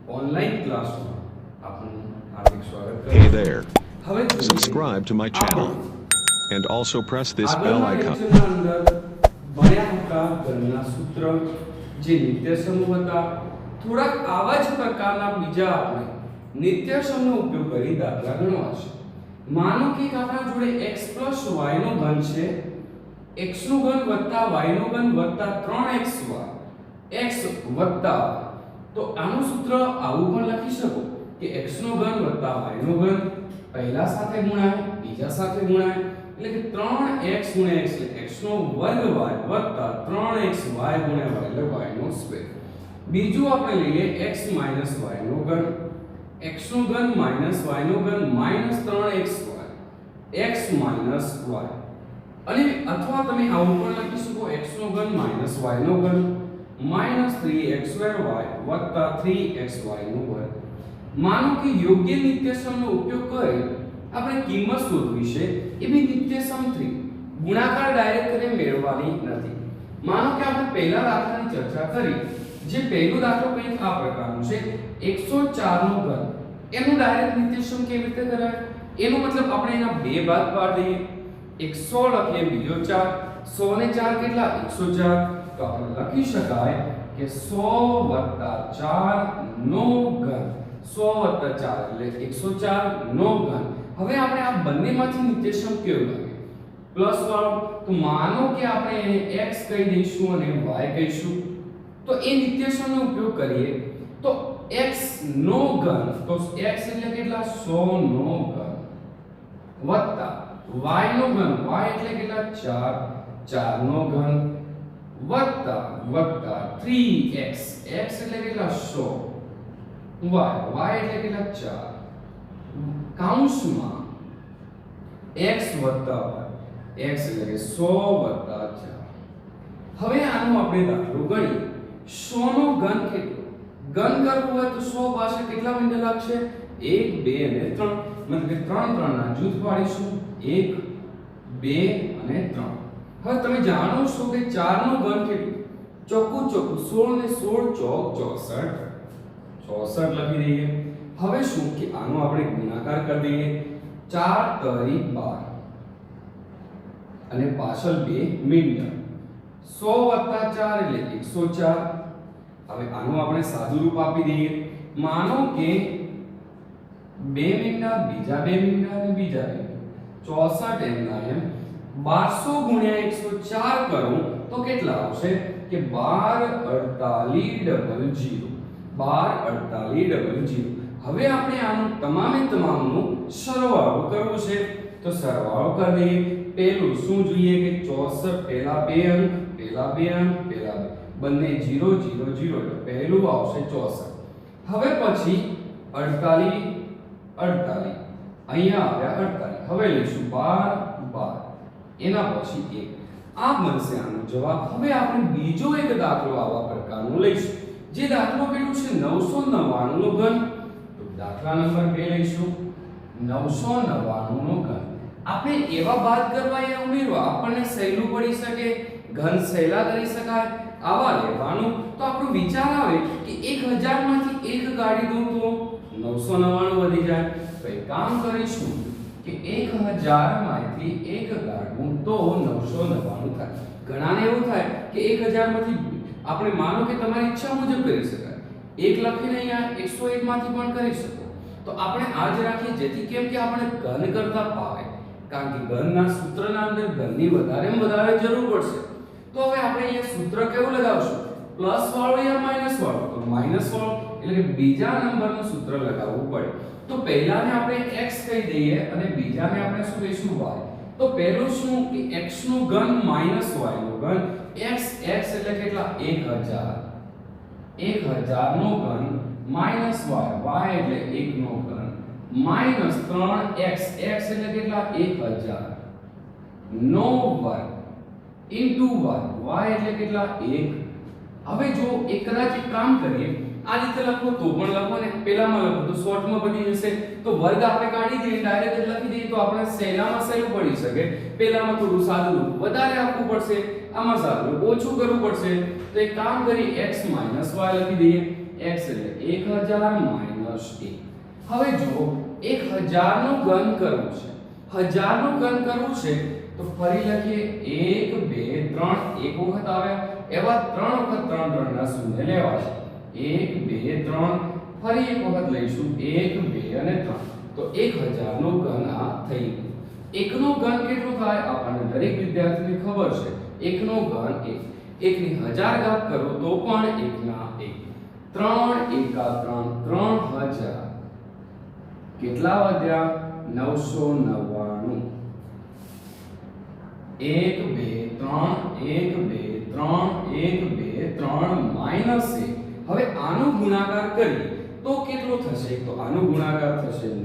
Online ક્લાસમાં આપનું હાર્દિક સ્વાગત કરું Hey છું. there. હવે જોઈએ Subscribe to my channel and also press this bell આગળના icon. લેક્ચરના અંદર ભણ્યા હતા ગણના સૂત્ર, જે નિત્ય સમૂહ હતા. થોડાક આવા જ પ્રકારના બીજા આપણે નિત્ય સમૂહનો ઉપયોગ કરી દાખલા ગણવા છે. માનો કે આપણા જોડે x y નો ઘન છે, x નો ઘન વત્તા y નો ઘન વત્તા 3xy x વત્તા, તો આનું સૂત્ર આવું પણ લખી શકો કે x નો ઘન વત્તા y નો ઘન પહેલા સાથે ગુણાય બીજા સાથે ગુણાય, એટલે કે 3x ગુણ્યા x એટલે x નો વર્ગ y વત્તા 3xy ગુણ્યા y એટલે y નો સ્ક્વેર. બીજું આપણે લઈએ x માઈનસ y નો ઘન, x નો ઘન માઈનસ y નો ઘન minus 3xy x minus y, અને અથવા તમે આવું પણ લખી શકો x નો ઘન માઈનસ y નો ઘન માઈનસ 3x2y વત્તા 3xy નો વર્ગ. માનો કે યોગ્ય નિત્યસમનો ઉપયોગ કરી આપણે કિંમત શોધવી છે, એ બી નિત્યસમ 3 ગુણાકાર ડાયરેક્ટ કરીને મેળવવાની નથી. માનો કે આપણે પહેલા દાખલાની ચર્ચા કરી, જે પહેલો દાખલો કંઈક આ પ્રકારનો છે, 104 નો ઘન. એનું ડાયરેક્ટ નિત્યસમ કેવી રીતે કરાય? એનો મતલબ આપણે એના બે ભાગ પાડી દઈએ, 100 લખીએ બીજો 4, 100 ને 4 કેટલા? 104. તો આપણે લખી શકાય કે 100 + 4 નો ઘન, 100 + 4 એટલે 104 નો ઘન. હવે આપણે આ બંનેમાંથી નિત્યસમ કેવો લાગે? પ્લસ વાળો. તો માનો કે આપણે એને x કહી દઈશું અને y કહીશું, તો એ નિત્યસમનો ઉપયોગ કરીએ તો x નો ઘન, તો x એટલે કેટલા? 100 નો ઘન વત્તા y નો ઘન, y એટલે કેટલા? 4 નો ઘન વત્તા 3x, x એટલે કેટલા? 100, y એટલે કેટલા? 4, કૌંસમાં x વત્તા y, x એટલે કે 100 વત્તા 4. હવે આનો આપણે દાખલો ગણીએ. 100 નો ઘન કેટલો? ઘન કરવું હોય તો 100 પાસે કેટલા બિંદુ લાગશે? 1 2 અને 3, મતલબ કે 3 ના જૂથ પાડીશું, 1 2 અને 3. હવે તમે જાણો છો કે 4 નો ઘન કેટલું? ચોખ્ખું 16 ને 16 ચોક 64 લખી દઈએ. હવે શું કે આનો આપણે ગુણાકાર કરી દઈએ, 4 તરી 12 અને પાછળ 2 મીંડા, 100 + 4 એટલે 104. હવે આનું આપણે સાદું રૂપ આપી દઈએ. માનો કે 2 મીંડા બીજા 2 મીંડા અને બીજા 2 64 એમના એમ 1200 ગુણ્યા 104 કરું તો કેટલા આવશે? કે 124800, 124800. હવે આપણે આનું તમામનું સરવાળો કરવો છે, તો સરવાળો કરી દઈએ. પહેલું શું જોઈએ કે 64 પહેલા બે અંક, પહેલા બે અંક, પહેલા બે, બંને 0 0 0, એટલે પહેલું આવશે 64. હવે પછી 48 48 અહીંયા આવ્યા 48. હવે લઈશું 12 12, એના પછી 1. આ બનશે આનો જવાબ. હવે આપણે બીજો એક દાખલો આવા પ્રકારનો લઈશું, જે દાખલો કેટલું છે? 999 નો ઘન. તો દાખલા નંબર 2 લઈશું, 999 નો ઘન. આપણે એવા બાદ કરવા યા ઉમેરવા આપણને સહેલું પડી શકે, ઘન સહેલા કરી શકાય, આવા લેવાનું. તો આપણો વિચાર આવે કે 1000 માંથી એક ગાડી દઉં તો 999 વધી જાય. તો એક કામ કરીશું કે 1000 માંથી એક કાઢું તો 999 થાય. ઘણાને એવું થાય કે 1000 માંથી આપણે માનો કે તમારી ઈચ્છા મુજબ કરી શકાય, એક લખીને અહીંયા 101 માંથી પણ કરી શકો. તો આપણે આ જ રાખીએ, જેથી કેમ કે આપણે ઘન કરતા ફાવે, કારણ કે ઘનના સૂત્રના અંદર ઘનની વધારે જરૂર પડશે. તો હવે આપણે અહીંયા સૂત્ર કેવું લગાવશું? પ્લસ વાળો યા માઈનસ વાળો? તો માઈનસ વાળો, એટલે કે બીજા નંબરનું સૂત્ર લગાવવું પડે. તો પહેલાને આપણે x કહી દઈએ અને બીજાને આપણે શું કહીશું? y. તો પહેલું શું કે x નો ઘન માઈનસ y નો ઘન, x એટલે કેટલા? 1000 નો ઘન માઈનસ y એટલે 1 નો ઘન માઈનસ 3x એટલે કેટલા? 1000 નો વર્ગ ઇન્ટુ y એટલે કેટલા? 1. હવે જો કદાચ એક કામ કરીએ, આ રીતે લખો તો પણ લખો ને પેલામાં લખો તો શોર્ટમાં બની જશે. તો વર્ગ આપણે કાઢી દઈએ, ડાયરેક્ટ લખી દઈએ તો આપણે સહેલામાં સહેલું પડી શકે. પેલામાં થોડું સાદું વધારે આપવું પડશે, આમાં સાદું ઓછું કરવું પડશે. તો એક કામ કરી x y લખી દઈએ. x એટલે 1000 માઈનસ 1. હવે જો 1000 નું ઘન કરવું છે, 1000 નું ઘન કરવું છે તો ફરી લખીએ 1 2 3 એક વખત આવ્યા એવા 3 વખત 3 3 ના શૂન્ય લેવા છે. 1 2 3 ફરી એક વખત લઈશું 1 2 અને 3 તો 1000 નો ઘન આ થઈ ગયો. 1 નો ઘન કેટલો થાય આપણને દરેક વિદ્યાર્થીને ખબર છે. 1 નો ઘન 1 1 ની 1000 ઘાત કરો તો પણ 1 ના 1 3 એકા 3 3000 કેટલા વધ્યા 999 1 2 3 1 2 3 1 2 3 માઈનસ 1. હવે આનો ગુણાકાર કરીએ તો કેટલો થશે? તો આનો ગુણાકાર થશે 99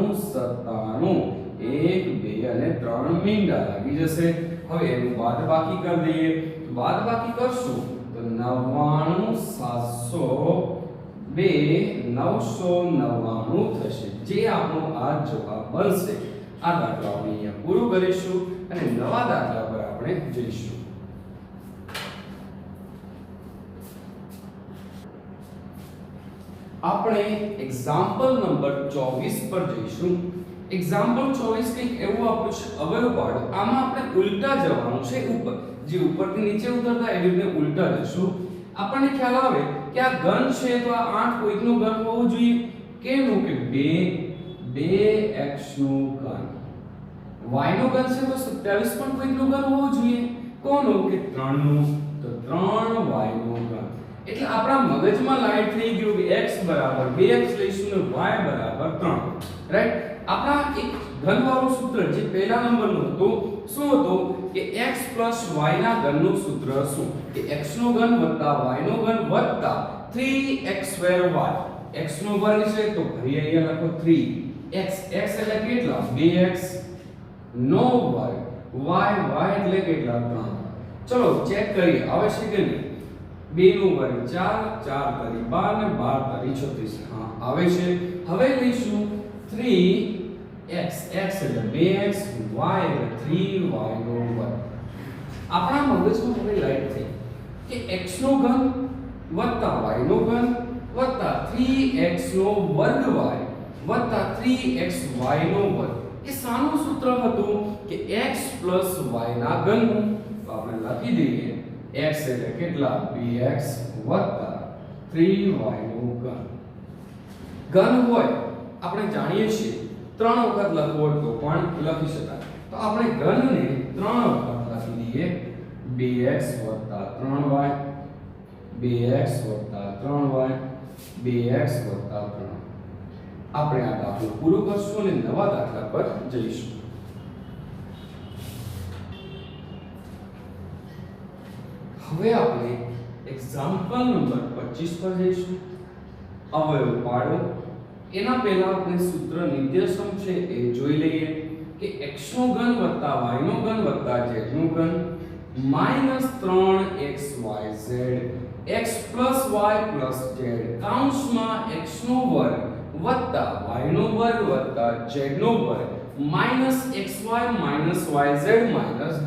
97 1 2 અને 3 મીંડા લાગી જશે. હવે એનું બાદબાકી કરી દઈએ. બાદબાકી કરશું તો 99 702 999 થશે, જે આપણો આ જવાબ બનશે. આ દાખલો આપણે અહીંયા પૂરું કરીશું અને નવા દાખલા પર આપણે જઈશું. આપણે એક્ઝામ્પલ નંબર 24 પર જઈશું. એક્ઝામ્પલ 24 કંઈક એવું આપ્યું છે, અવયવ પાડો. આમાં આપણે ઉલટા જવાનું છે, ઉપર જે ઉપરથી નીચે ઉતરતા એવી રીતે ઉલટા જશું. આપણને ખ્યાલ આવે કે આ ઘન છે તો આ 8 કોઈકનું ઘન હોવું જોઈએ. કેનું? કે 2x નું ઘન. y નું ઘન છે તો 27 પણ કોઈકનું ઘન હોવું જોઈએ. કોનું? કે 3 નું. તો 3y નું ઘન. એટલે આપણા મગજમાં લાઈટ થઈ ગયું કે x બરાબર 2x લઈશું ને y બરાબર 3. રાઈટ? આપણા એક ઘનવાળું સૂત્ર જે પહેલા નંબરનું હતું શું હતું કે x y ના ઘનનું સૂત્ર શું? કે x નો ઘન y નો ઘન 3x2y. x નો વર્ગ છે તો ફરી અહીંયા લખો 3x. x એટલે કેટલા? 2x નો વર્ગ. y એટલે કેટલા? 3. ચલો ચેક કરીએ આવે છે કે નહીં. 2 નો વર્ગ 4 4 તરી 12 ને 12 તરી 36. હા આવે છે. હવે લઈશું 3x. x એટલે 2x, y એટલે 3y નો વર્ગ. આપણા મગજમાં હવે લાઈટ થઈ કે x નો ઘન y નો ઘન 3x નો વર્ગ y 3xy નો વર્ગ. એ શાનું સૂત્ર હતું? કે x y ના ઘનનું. તો આપણે લખી દઈએ x એટલે કેટલા? 2x 3y નું ઘન. ઘન હોય આપણે જાણીએ છીએ 3 વખત લખવું હોય તો પણ લખી શકાય. તો આપણે ઘનને 3 વખત લખી દઈએ 2x 3y 2x 3y 2x 3. આપણે આ દાખલો પૂરો કરશું અને નવા દાખલા પર જઈશું. હવે આપણે એક્ઝામ્પલ નંબર 25 પર જઈશું. અવયવ પાડો. એના પહેલા આપણે સૂત્ર નિર્દેશક છે એ જોઈ લઈએ કે x નો ઘન y નો ઘન z નો ઘન -3xyz x y z કૌંસમાં x નો વર્ગ y નો વર્ગ z નો વર્ગ -xy yz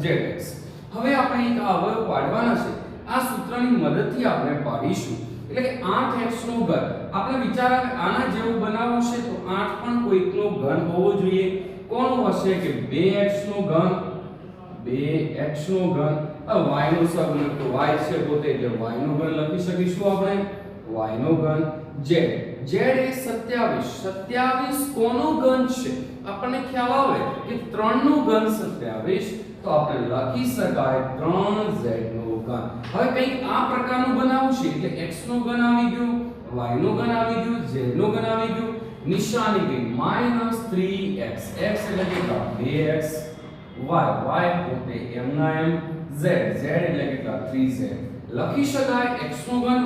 zx. હવે આપણે એક અવયવ પાડવાના છે. આ સૂત્રની મદદથી આપણે પાડીશું. એટલે કે 8x નો ઘન. આપણે વિચાર આવે આના જેવું બનાવવું છે તો 8 પણ કોઈકનો ઘન હોવો જોઈએ. કોણ હશે? કે 2x નો ઘન 2x નો ઘન. y નો સબંધ તો y છે પોતે એટલે y નો ઘન લખી શકીશું આપણે. y નો ઘન z એ 27 કોનો ઘન છે? આપણને ખ્યાલ આવે કે 3 નો ઘન 27 તો આપણે લખી શકાય 3z નો ઘન. હવે કંઈક આ પ્રકારનું બનાવવું છે એટલે x નો ઘન આવી ગયો, y નો ઘન આવી ગયો, z નો ઘન આવી ગયો. નિશાની ગઈ -3x. x એટલે કેટલા? 2x y પોતે m ના m z એટલે કેટલા? 3z. લખી શકાય x નો ઘન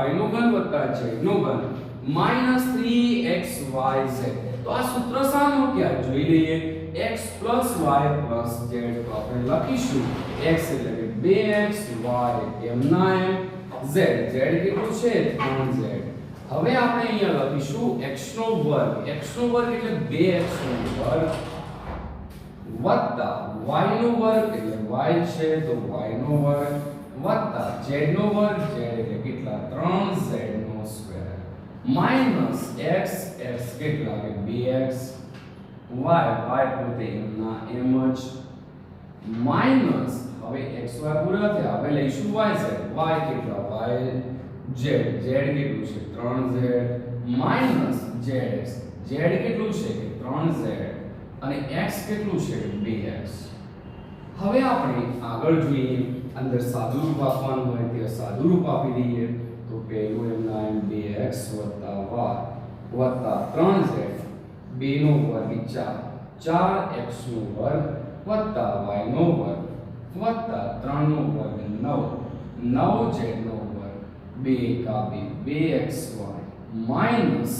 y નો ઘન z નો ઘન -3xyz. તો આ સૂત્ર શાનું? કે આ જોઈ લઈએ x y z. તો આપણે લખીશું x એટલે કે 2x y m ના m z કેટલું છે? 3z. હવે આપણે અહીંયા લખીશું x નો વર્ગ. x નો વર્ગ એટલે 2x નો વર્ગ y નો વર્ગ એટલે y છે તો y નો વર્ગ z નો વર્ગ z એટલે કેટલા? 3z નો માઇનસ x કેટલા કે 2x y પોતે એમના એમ જ માઇનસ હવે xy પૂરા થયા હવે લઈશું yz y કેટલા y z કેટલું છે 3z માઇનસ zx z કેટલું છે કે 3z અને x કેટલું છે 2x હવે આપણે આગળ જોઈએ અંદર સાદું રૂપ આપવાનું હોય તે સાદું રૂપ આપી દઈએ તો પહેલું એમના એમ 2x y 3z 2 નો વર્ગ 4 4x નો વર્ગ y નો વર્ગ 3 નો વર્ગ 9 9z નો વર્ગ 2 કા 2xy માઈનસ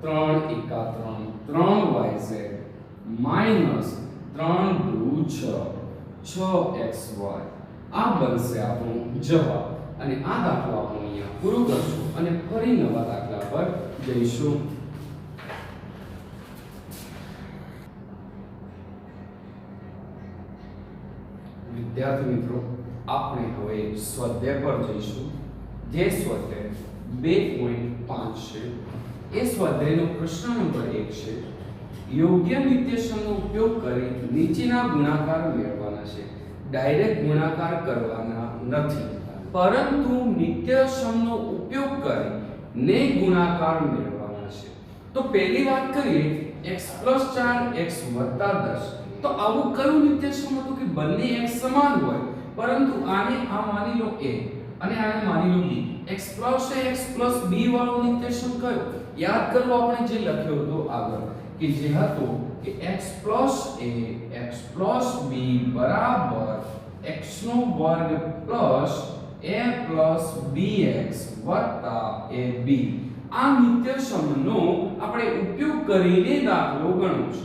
3 એકા 3 3yz માઈનસ 3 દુ 6xy આ બનશે આપણો જવાબ અને આ દાખલો આપણે અહીંયા પૂરો કરશું અને ફરી નવા દાખલા પર જઈશું વિદ્યાર્થી મિત્રો આપણે હવે સ્વાધ્યાય પર જઈશું જે સ્વાધ્યાય 2.5 છે એ સ્વાધ્યાયનો પ્રશ્ન નંબર 1 છે યોગ્ય નિત્યસમનો ઉપયોગ કરી નીચેના ગુણાકાર મેળવવાના છે ડાયરેક્ટ ગુણાકાર કરવાના નથી પરંતુ નિત્યસમનો ઉપયોગ કરી ને ગુણાકાર મેળવવાના છે તો પહેલી વાત કરીએ x + 4x + 10 તો આવું કયું નિત્યસમ હતું કે બંને x સમાન હોય પરંતુ આને આ માની લો a અને આને માની લો b x + a x + b વાળો નિત્યસમ કયો યાદ કરો આપણે જે લખ્યો હતો આગળ કે જે હતો કે x + a x + b બરાબર x નો વર્ગ પ્લસ a + bx વત્તા ab આ નિત્યસમનો આપણે ઉપયોગ કરીને દાખલો ગણવો છે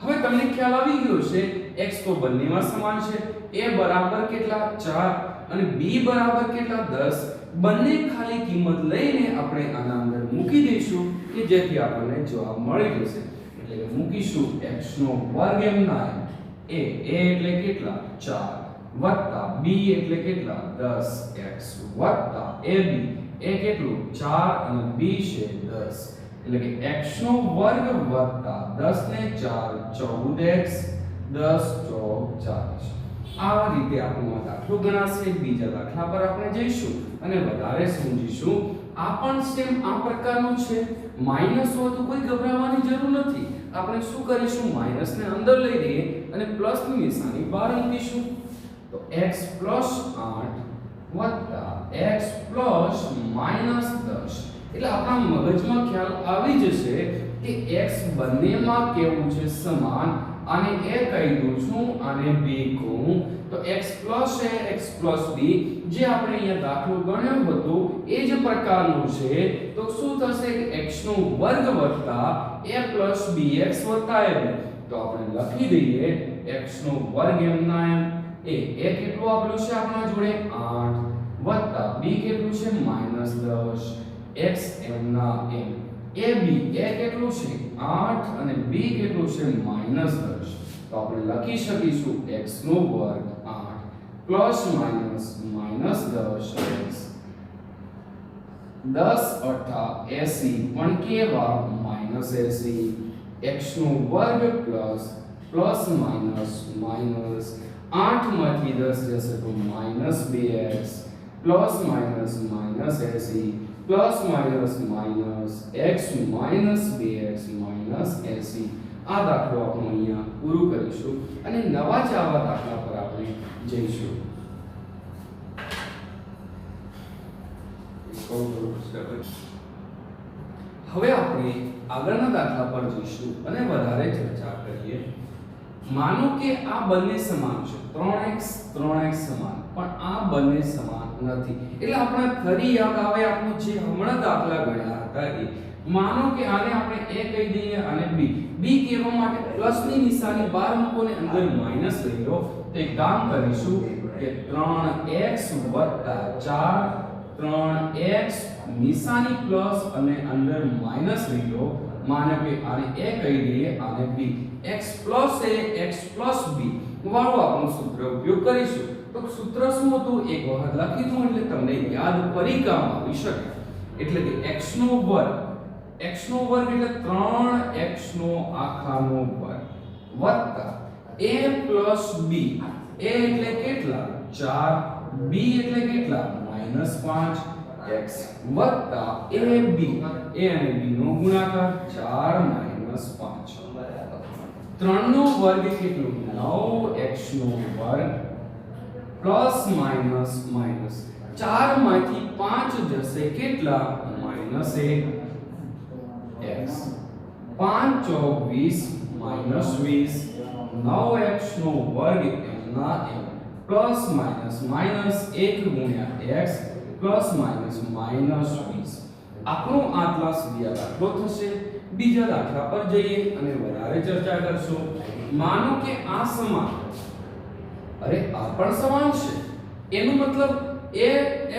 હવે તમને ખ્યાલ આવી ગયો છે x તો બંનેમાં સમાન છે a બરાબર કેટલા 4 અને b બરાબર કેટલા 10 બંને ખાલી કિંમત લઈને આપણે આના અંદર મૂકી દઈશું કે જેથી આપણને જવાબ મળી જશે એટલે કે મૂકીશું x નો વર્ગ એમના a એટલે કેટલા 4 વત્તા b એટલે કેટલા 10x વત્તા ab એ કેટલું 4 અને b છે 10 એટલે કે x નો વર્ગ વત્તા 10 ને 4 14x 10 ચોક 40 આ રીતે આપણો દાખલો ગણાશે બીજા દાખલા પર આપણે જઈશું અને વધારે સમજીશું આ પણ સેમ આ પ્રકારનું છે માઈનસ હોય તો કોઈ ગભરાવાની જરૂર નથી આપણે શું કરીશું માઈનસ ને અંદર લઈ લઈએ અને પ્લસ ની નિશાની બહાર મૂકીશું તો x + 8 વત્તા x + -10 એટલે આપણા મગજમાં ખ્યાલ આવી જશે કે x બંનેમાં કેવું છે સમાન આને a કહી દઉં છું આને b કહું તો x + a x + b જે આપણે અહીંયા દાખલો ગણ્યો હતો એ જ પ્રકારનો છે તો શું થશે કે x નો વર્ગ વત્તા a + bx વત્તા ab તો આપણે લખી દઈએ x નો વર્ગ એમના એમ a કેટલું આપેલું છે આપણા જોડે 8 વત્તા b કેટલું છે -10 x એમના એમ ab a કેટલું છે 8 અને b કેટલું છે -10 તો આપણે લખી શકીશું x નો વર્ગ 8 પ્લસ માઈનસ -10x 10 * 80 પણ કેવા -80 x નો વર્ગ પ્લસ માઈનસ 8 માંથી 10 જશે તો -2x plus minus -80 plus minus x -2x -80 આ દાખલો આપણે અહીંયા પૂરું કરીશું અને નવા જ આવા દાખલા પર આપણે જઈશું હવે આપણે આગળના દાખલા પર જઈશું અને વધારે ચર્ચા કરીએ માનો કે આ બંને સમાન છે 3x સમાન પણ આ બંને સમાન નથી એટલે આપણે ફરી યાદ આવે આપણું જે હમણાં દાખલા ગણ્યા હતા એ માનો કે આને આપણે a કહી દઈએ અને b કહેવા માટે પ્લસ ની નિશાની બહાર મૂકો ને અંદર માઈનસ લઈ લો તો એક કામ કરીશું કે 3x 4 3x નિશાની પ્લસ અને અંદર માઈનસ લઈ લો માનો કે આને a કહી દઈએ અને b x + a x + b વાળું આપણું સૂત્ર ઉપયોગ કરીશું તો સૂત્ર શું હતું એક વખત લખી દઉં એટલે તમને યાદ ફરી કામ આવી શકે એટલે કે x નો વર્ગ એટલે 3x નો આખાનો વર્ગ વત્તા a plus b a એટલે કેટલા 4 b એટલે કેટલા -5x વત્તા ab a અને b નો ગુણાકાર 4 5 3 નો વર્ગ કેટલું 9x નો વર્ગ પ્લસ માઈનસ માઈનસ 4 માંથી 5 જશે કેટલા -1 x 5 ચોક 20 -20 9x નો વર્ગ એમના એમ પ્લસ માઈનસ માઈનસ 1 ગુણ્યા x પ્લસ માઈનસ માઈનસ 20 આપણો આટલા સુધી આ દાખલો થશે બીજા દાખલા પર જઈએ અને વધારે ચર્ચા કરશું માનો કે આ સમાન અરે આ પણ સમાન છે એનો મતલબ a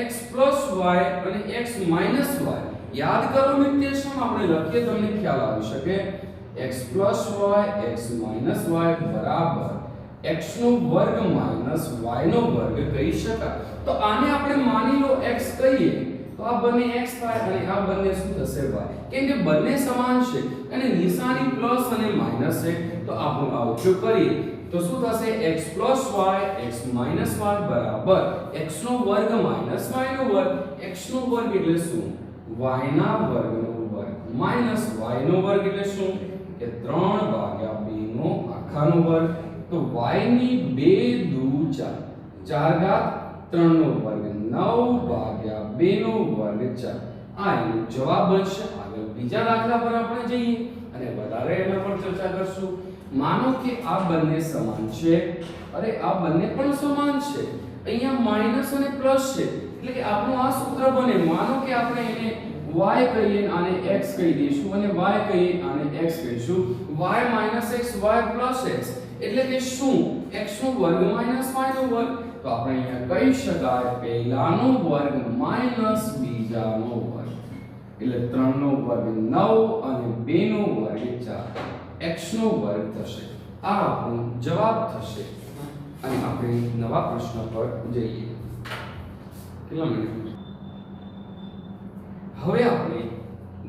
x y અને x y યાદ કરો નિત્યસમ આપણે લખીએ તમને ખ્યાલ આવી શકે x y x y બરાબર x નો વર્ગ માઈનસ y નો વર્ગ કહી શકાય તો આને આપણે માની લો x કહીએ તો આ બંને x થાય અને આ બંને શું થશે y કેમ કે બંને સમાન છે અને નિશાની પ્લસ અને માઈનસ છે તો આપણે આ ઉપયોગ કરીએ તો શું થશે x y x y બરાબર x નો વર્ગ માઈનસ y નો વર્ગ x નો વર્ગ એટલે શું y ના વર્ગનો વર્ગ માઈનસ y નો વર્ગ એટલે શું કે 3 ભાગ્યા 2 નો આખાનો વર્ગ તો y ની 2 દુ 4 4 ઘાત 3 નો વર્ગ 9 ભાગ્યા 2 નો વર્ગ 4 આ એનો જવાબ બનશે આગળ બીજા દાખલા પર આપણે જઈએ અને વધારે એના પર ચર્ચા કરશું માનો કે આ બંને સમાન છે અરે આ બંને પણ સમાન છે અહીંયા માઈનસ અને પ્લસ છે એટલે કે આપણું આ સૂત્ર બને માનો કે આપણે એને y કહીએ આને x કહી દઈશું અને y કહીએ આને x કહીશું y x y x એટલે કે શું x નો વર્ગ માઈનસ y નો વર્ગ તો આપણે અહીંયા કહી શકાય પહેલાનો વર્ગ માઈનસ બીજાનો વર્ગ એટલે 3 નો વર્ગ 9 અને 2 નો વર્ગ 4 x નો વર્ગ થશે આ આપણો જવાબ થશે અને આપણે નવા પ્રશ્ન પર જઈએ કેટલા મિનિટ હવે આપણે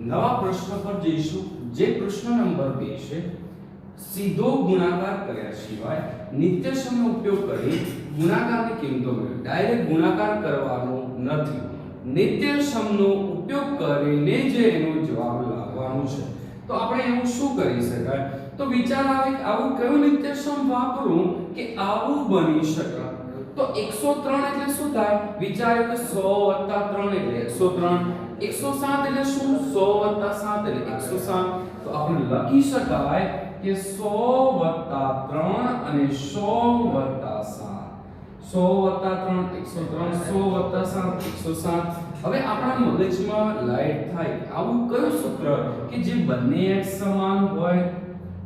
નવા પ્રશ્ન પર જઈશું જે પ્રશ્ન નંબર 2 છે સીધો ગુણાકાર કર્યા સિવાય નિત્યસમનો ઉપયોગ કરી ગુણાકારની કિંમતો મેળવો ડાયરેક્ટ ગુણાકાર કરવાનો નથી નિત્યસમનો ઉપયોગ કરીને જે એનો જવાબ લાવવાનો છે તો આપણે એવું શું કરી શકાય તો વિચાર આવે કે આવું કયું નિત્યસમ વાપરું કે આવું બની શકે તો 103 એટલે શું થાય વિચારો કે 100 3 એટલે 103 107 એટલે શું 100 7 એટલે 107 તો આપણે લખી શકાય કે 100 3 અને 100 7 100 3 103 100 7 107 હવે આપણા મગજમાં લાઈટ થાય આવું કયું સૂત્ર કે જે બંને x સમાન હોય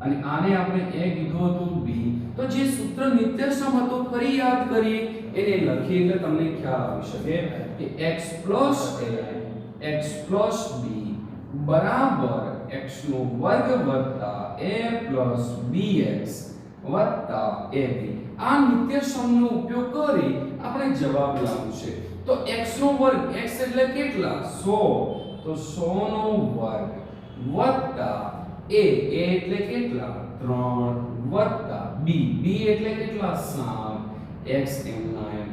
અને આને આપણે a કીધું હતું b તો જે સૂત્ર નિત્યસમ હતો ફરી યાદ કરીએ એને લખીએ એટલે તમને ખ્યાલ આવી શકે કે x a x b બરાબર x નો વર્ગ વત્તા a bx વત્તા ab આ નિત્યસમનો ઉપયોગ કરી આપણે જવાબ લાવશે તો x નો વર્ગ x એટલે કેટલા 100 તો 100 નો વર્ગ વત્તા a એટલે કેટલા 3 વત્તા b એટલે કેટલા 7 x એમના એમ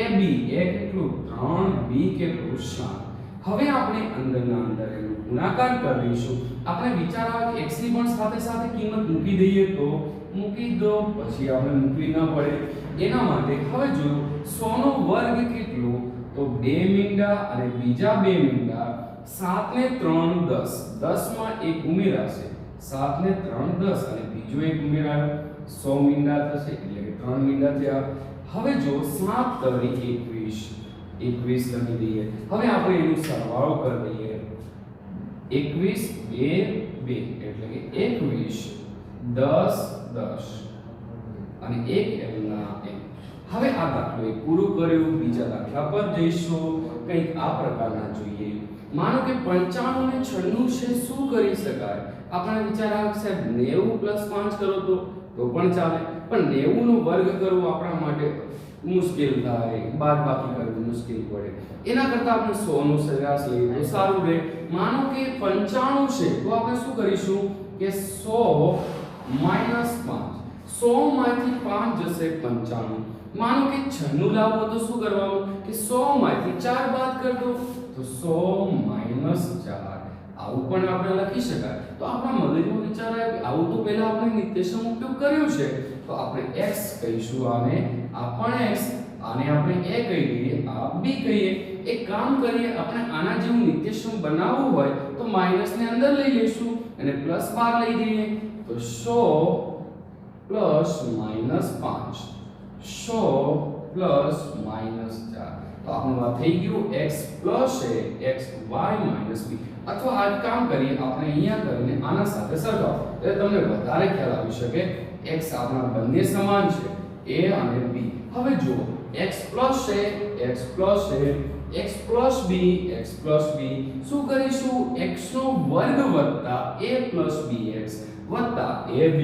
ab a કેટલું 3 b કેટલું 7 હવે આપણે અંદરના અંદર એનો ગુણાકાર કરીશું આપણે વિચાર આવે કે x ની પણ સાથે સાથે કિંમત મૂકી દઈએ તો મૂકી દો પછી આપણે મૂકવી ન પડે એના માટે હવે જો 100 નો વર્ગ કેટલો તો 2 મીંડા અને બીજા 2 મીંડા 7 ને 3 10 10 માં એક ઉમેરાશે 7 ને 3 10 અને બીજો એક ઉમેરાયો 100 મીંડા થશે એટલે કે 3 મીંડા થયા હવે જો 7 તરી 21 લખી દઈએ હવે આપણે એનો સરવાળો કરી દઈએ 21 2 એટલે કે 21 10 10 અને 1 એમના એમ હવે આ દાખલો એક પૂરો કર્યો બીજા દાખલા પર જઈશું કંઈક આ પ્રકારના જોઈએ માનો કે 95 અને 96 છે શું કરી શકાય આપણે વિચાર આવે સાહેબ 90 + 5 કરો તો પણ ચાલે પણ 90 નો વર્ગ કરવો આપણા માટે મુશ્કેલ થાય, બાદબાકી કરવી મુશ્કેલ પડે. એના કરતા આપણે 100 નું સરેરાશ લઈએ તો સારું રહે. માનો કે 95 છે તો આપણે શું કરીશું કે 100 માઈનસ 5. 100 માંથી 5 જશે 95. માનો કે 96 લાવો તો શું કરવાનું કે 100 માંથી 4 બાદ કરી દો તો 100 માઈનસ 4. આવું પણ આપણે લખી શકાય. તો આપણા મગજમાં વિચાર આવ્યો કે આવું તો પહેલા આપણે નિત્યસમ ઉપયોગ કર્યો છે, તો આપણે x કહીશું, આને આ પણ x, આને આપણે a કહી દઈએ, આ b કહીએ. એક કામ કરીએ, આપણે આના જેવું નિત્યસમ બનાવવું હોય તો માઈનસ ને અંદર લઈ લઈશું અને પ્લસ બહાર લઈ જઈએ તો 100 પ્લસ માઈનસ 5, 100 પ્લસ માઈનસ 4. તો આપણું આ થઈ ગયું x plus a x y minus b. અથવા આ કામ કરીએ, આપણે અહીંયા કરીને આના સાથે સરખાવો એટલે તમને વધારે ખ્યાલ આવી શકે. x આપણા બંને સમાન છે, a અને b. હવે જુઓ, x plus a x plus a x plus b x plus b. શું કરીશું? x નો વર્ગ વત્તા a પ્લસ bx વત્તા ab.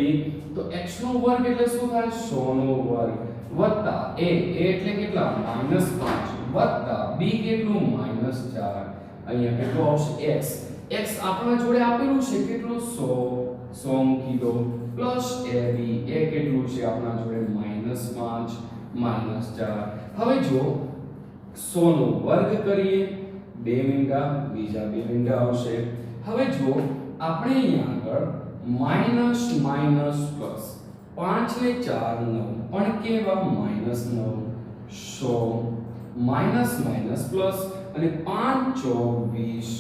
તો x નો વર્ગ એટલે શું થાય? 100 નો વર્ગ વત્તા a એટલે કેટલા? -5 વત્તા b કેટલું? -4. અહીંયા કેટલું આવશે? x. x આપણા જોડે આપેલું છે કેટલું? 100 મૂકી દો પ્લસ ab એ કેટલું છે આપણા જોડે? -5 -4. હવે જો 100 નો વર્ગ કરીએ, 2 મીંડા, બીજા 2 મીંડા આવશે. હવે જો આપણે અહીંયા આગળ માઈનસ માઈનસ પ્લસ 5 ને 4 9 પણ કેવા? -9. 100 માઈનસ માઈનસ પ્લસ અને 5 ચોક 20,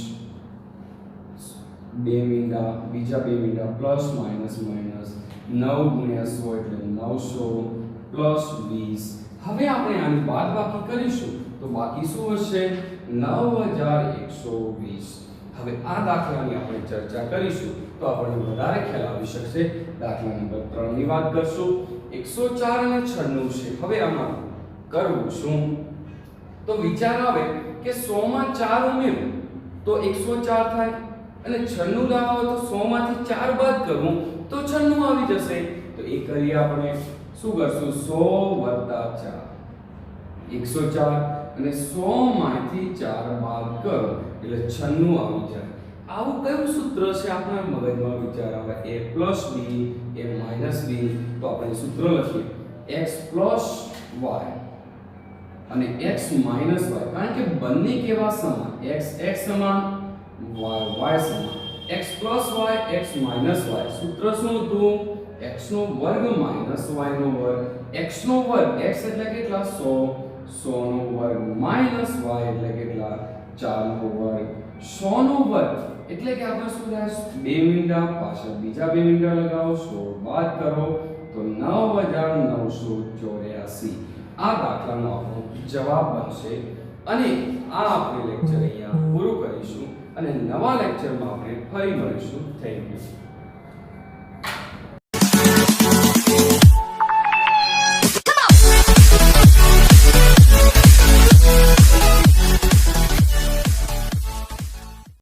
2 મીંડા, બીજા 2 મીંડા પ્લસ માઈનસ માઈનસ 9 ગુણ્યા 100 એટલે 900 પ્લસ 20. હવે આપણે આની બાદબાકી કરીશું તો બાકી શું હશે? 9120. હવે આ દાખલાની આપણે ચર્ચા કરીશું તો આપણને વધારે ખ્યાલ આવી શકશે. દાખલા નંબર 3 ની વાત કરશું. 104 અને 96 છે. હવે આમાં કરવું શું? તો વિચાર આવે કે 100 માં 4 ઉમેરો તો 104 થાય અને 96 લાવો તો 100 માંથી 4 બાદ કરું તો 96 આવી જશે. તો એ કરીએ આપણે. શું કરશું? 100 + 4 104 અને 100 માંથી 4 બાદ કરો એટલે 96 આવી જાય. આવું કયું સૂત્ર છે આપણા મગજમાં વિચાર આવે? a + b a - b. તો આપણે સૂત્ર લખીએ x + y અને x - y. કારણ કે બંને કેવા સમાન? x x સમાન, y y સમાન. x + y x - y. સૂત્ર શું હતું? x નો વર્ગ માઈનસ y નો વર્ગ. x નો વર્ગ, x એટલે કેટલા? 100, 100 નો વર્ગ માઈનસ y એટલે કેટલા? 4 નો વર્ગ. 100 નો વર્ગ એટલે કે આપણે શું થાય? 2 મીંડા, પાછળ બીજા 2 મીંડા લગાવો, 100 બાદ કરો તો 9984. આ દાખલાનો આપણો જવાબ બનશે. અને આ આપણે લેક્ચર અહીંયા પૂરું કરીશું અને નવા લેક્ચરમાં આપણે ફરી મળીશું. Thank you.